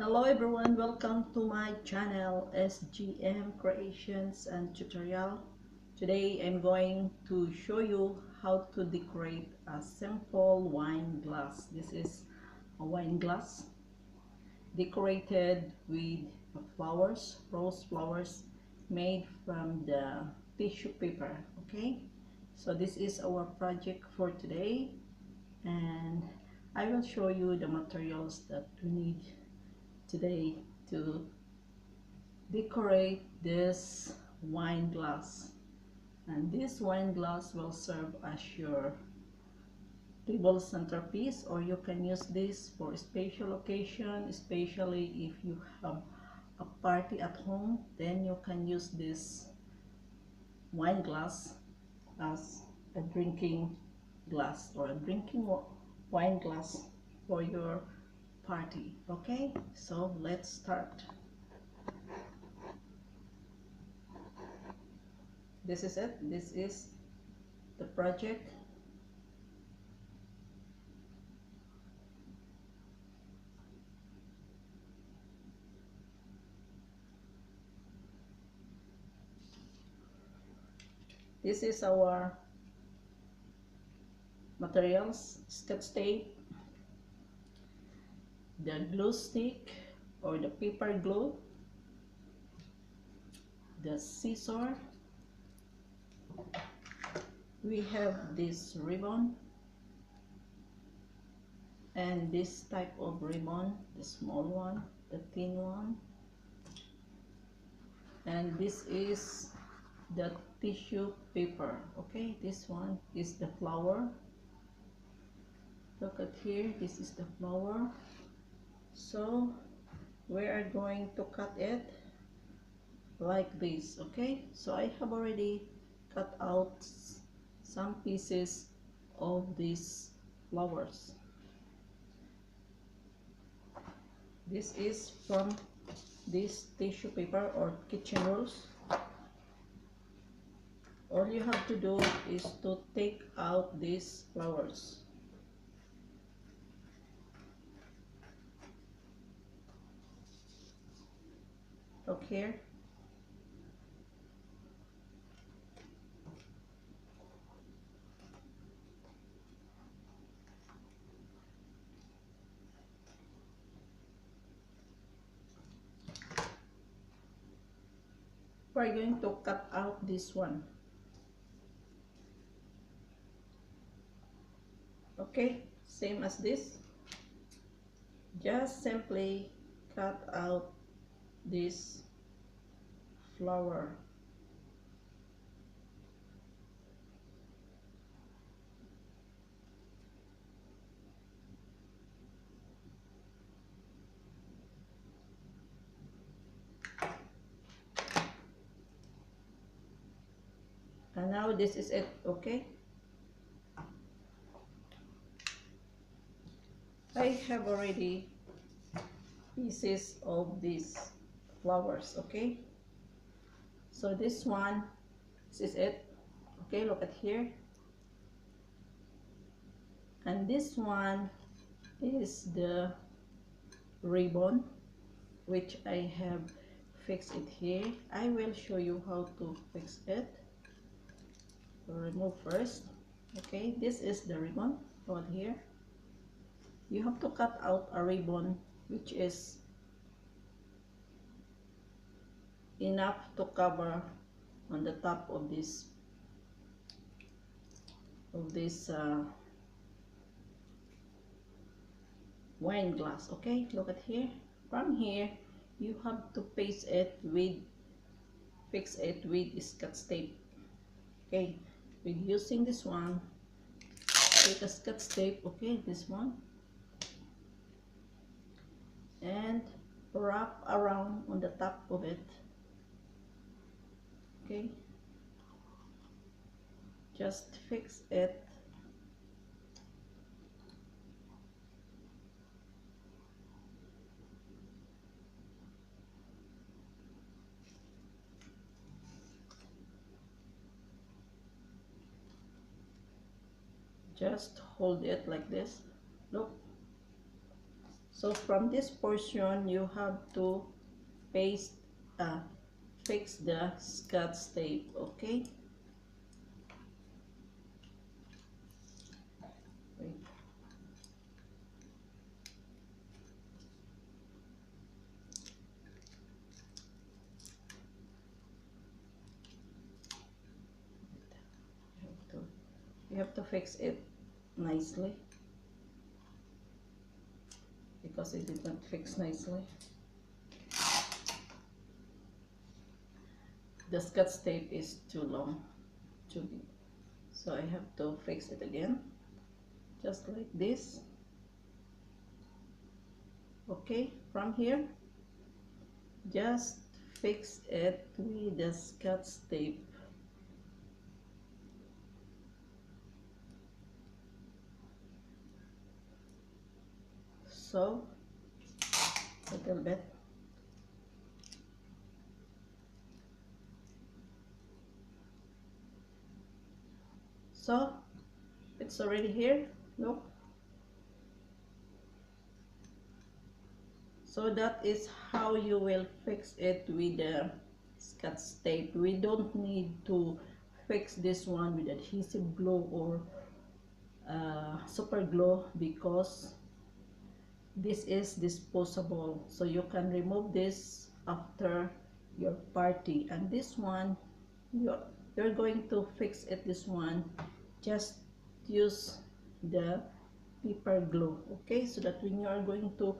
Hello everyone, welcome to my channel SGM Creations and Tutorial. Today I'm going to show you how to decorate a simple wine glass. This is a wine glass decorated with flowers, rose flowers made from the tissue paper. Okay, so this is our project for today, and I will show you the materials that we need today to decorate this wine glass. And this wine glass will serve as your table centerpiece, or you can use this for a special occasion, especially if you have a party at home. Then you can use this wine glass as a drinking glass or a drinking wine glass for your party. Okay, so let's start. This is it. This is the project. This is our materials: Scotch tape, the glue stick or the paper glue, the scissor, we have this ribbon, and this type of ribbon, the small one, the thin one, and this is the tissue paper. Okay, this one is the flower. Look at here, this is the flower. So we are going to cut it like this. Okay, so I have already cut out some pieces of these flowers. This is from this tissue paper or kitchen rolls. All you have to do is to take out these flowers. Look here. We're going to cut out this one. Okay, same as this. Just simply cut out this flower. And now this is it. Okay, I have already pieces of these flowers. Okay, so this one, this is it. Okay, look at here. And this one is the ribbon, which I have fixed it here. I will show you how to fix it. So remove first. Okay, this is the ribbon. Look here. You have to cut out a ribbon which is enough to cover on the top of this wine glass. Okay, look at here. From here you have to fix it with Scotch tape. Okay, with using this one, take a Scotch tape. Okay, this one, and wrap around on the top of it. Okay, just fix it. Just hold it like this. Look, So from this portion, you have to paste, fix the Scotch tape, okay? Wait. You have to fix it nicely because it did not fix nicely. The Scotch tape is too long, too big. So I have to fix it again, just like this. Okay, from here, just fix it with the Scotch tape. So, a little bit. So, it's already here, look. So that is how you will fix it with the Scotch tape. We don't need to fix this one with adhesive glue or super glue because this is disposable, so you can remove this after your party. And this one, you're going to fix it, this one, just use the paper glue, okay, so that when you are going to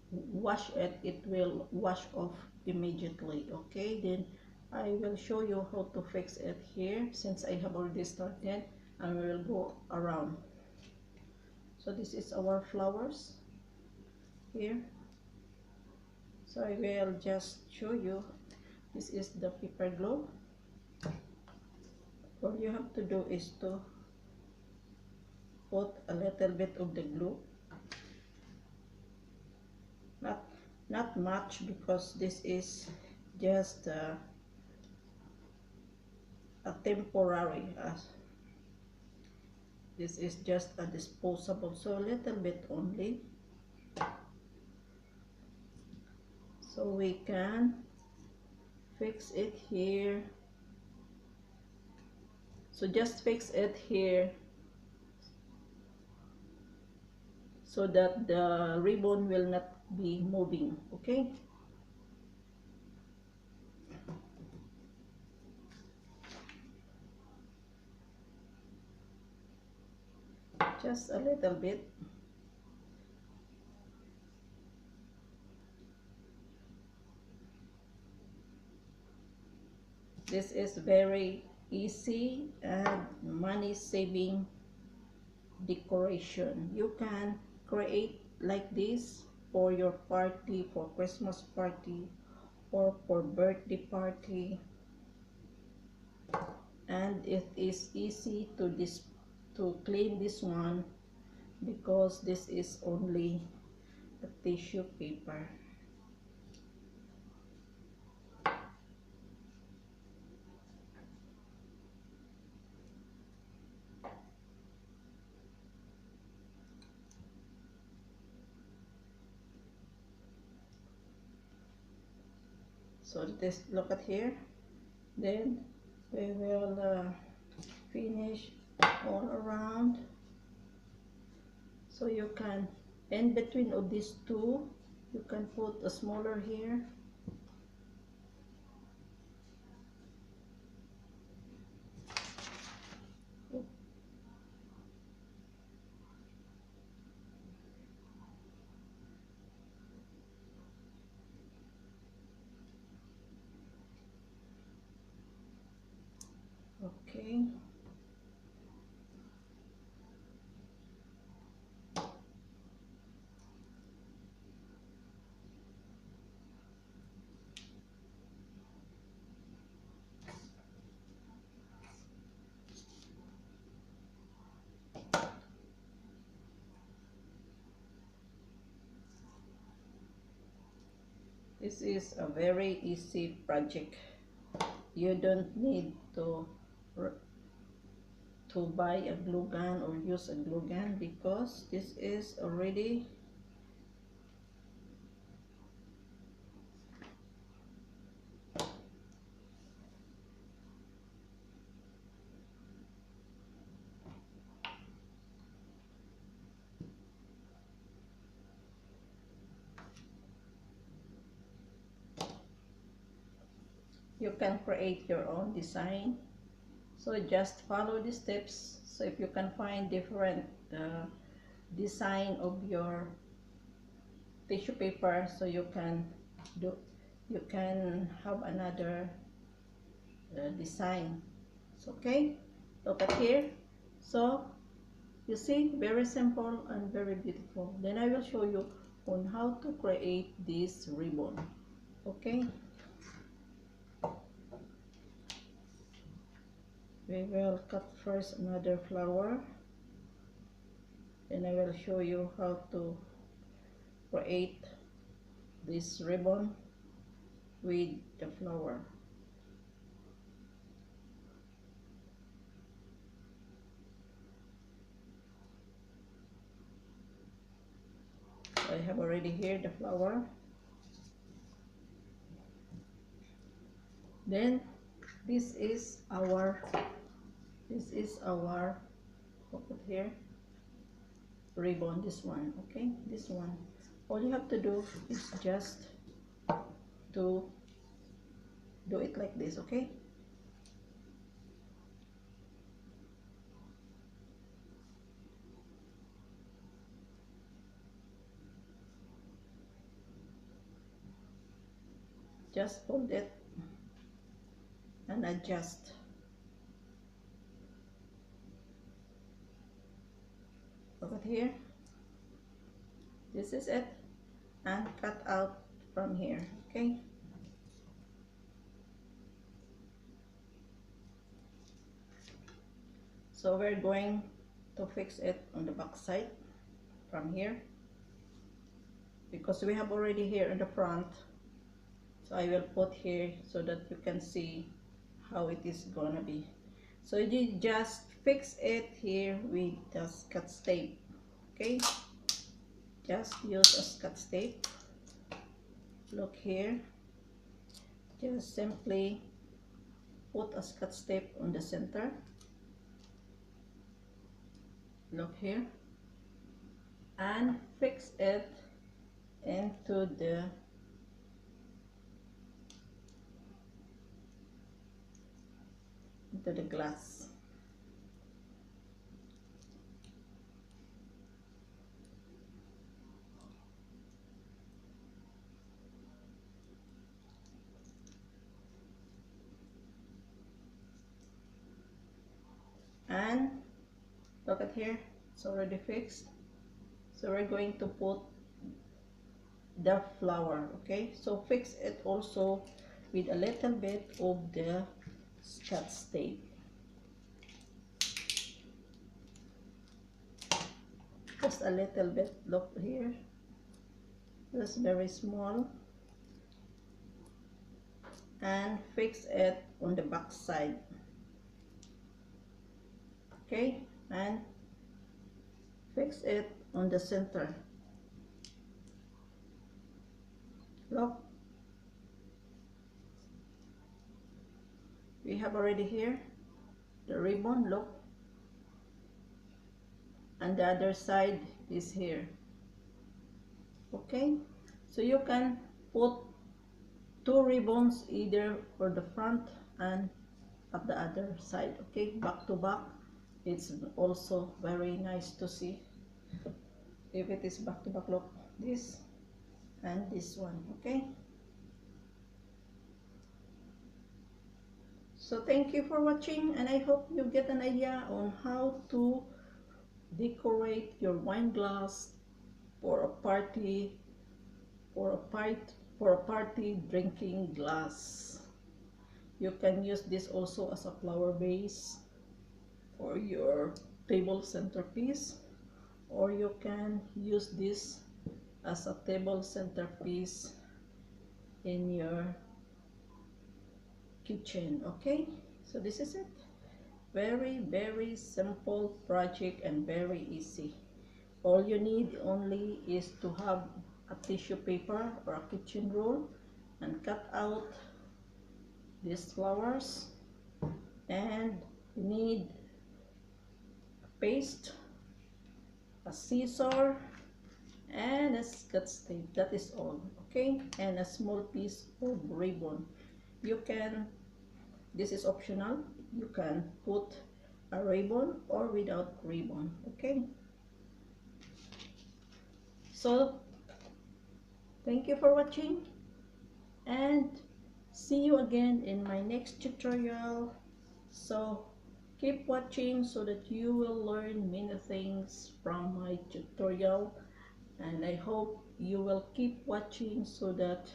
wash it, it will wash off immediately. Okay, then I will show you how to fix it here since I have already started, and we will go around. So this is our flowers here, so I will just show you. This is the paper glue. All you have to do is to put a little bit of the glue, not much, because this is just a temporary, this is just a disposable, so a little bit only, so we can fix it here. So just fix it here so that the ribbon will not be moving, okay? Just a little bit. This is very easy and money saving decoration. You can create like this for your party, for Christmas party, or for birthday party, and it is easy to clean this one because this is only a tissue paper. So this, look at here, then we will finish all around. So you can, in between of these two, you can put a smaller here. Okay. This is a very easy project. You don't need to buy a glue gun or use a glue gun because this is already you can create your own design. So just follow the steps. So if you can find different design of your tissue paper, so do you can have another design. So, okay, look at here. So you see, very simple and very beautiful. Then I will show you on how to create this ribbon. Okay, we will cut first another flower, then I will show you how to create this ribbon with the flower. So I have already here the flower. Then this is our put here ribbon, this one. Okay, this one, all you have to do is just to do it like this. Okay, just hold it and adjust. Look at here, this is it, and cut out from here. Okay, so we're going to fix it on the back side from here, because we have already here in the front. So I will put here so that you can see how it is gonna be. So you just fix it here with the Scotch tape. Okay, just use a Scotch tape. Look here, just simply put a Scotch tape on the center. Look here, and fix it into the glass. And look at here, it's already fixed. So we're going to put the flower. Okay, so fix it also with a little bit of the Scotch tape. Just a little bit. Look here, just very small, and fix it on the back side. Okay, and fix it on the center. Look, we have already here the ribbon. Look, and the other side is here. Okay, so you can put two ribbons either for the front and at the other side. Okay, back to back. It's also very nice to see if it is back to back. Look, this and this one. Okay, so thank you for watching, and I hope you get an idea on how to decorate your wine glass for a party, for a party drinking glass. You can use this also as a flower base for your table centerpiece, or you can use this as a table centerpiece in your kitchen. Okay, so this is it. Very simple project and very easy. All you need only is to have a tissue paper or a kitchen roll and cut out these flowers, and you need a paste, a scissor, and a Scotch tape. That is all. Okay, and a small piece of ribbon. You can, this is optional, you can put a ribbon or without ribbon. Okay, so thank you for watching, and see you again in my next tutorial. So keep watching so that you will learn many things from my tutorial, and I hope you will keep watching so that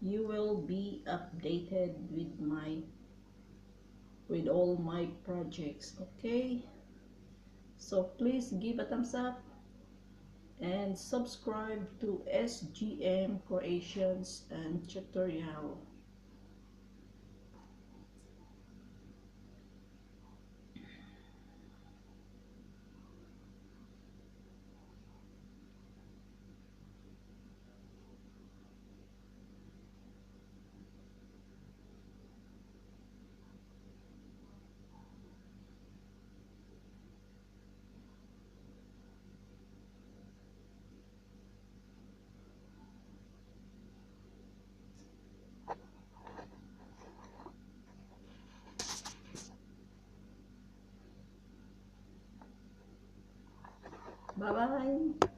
you will be updated with all my projects. Okay, so please give a thumbs up and subscribe to SGM Creations and Tutorial. Bye bye.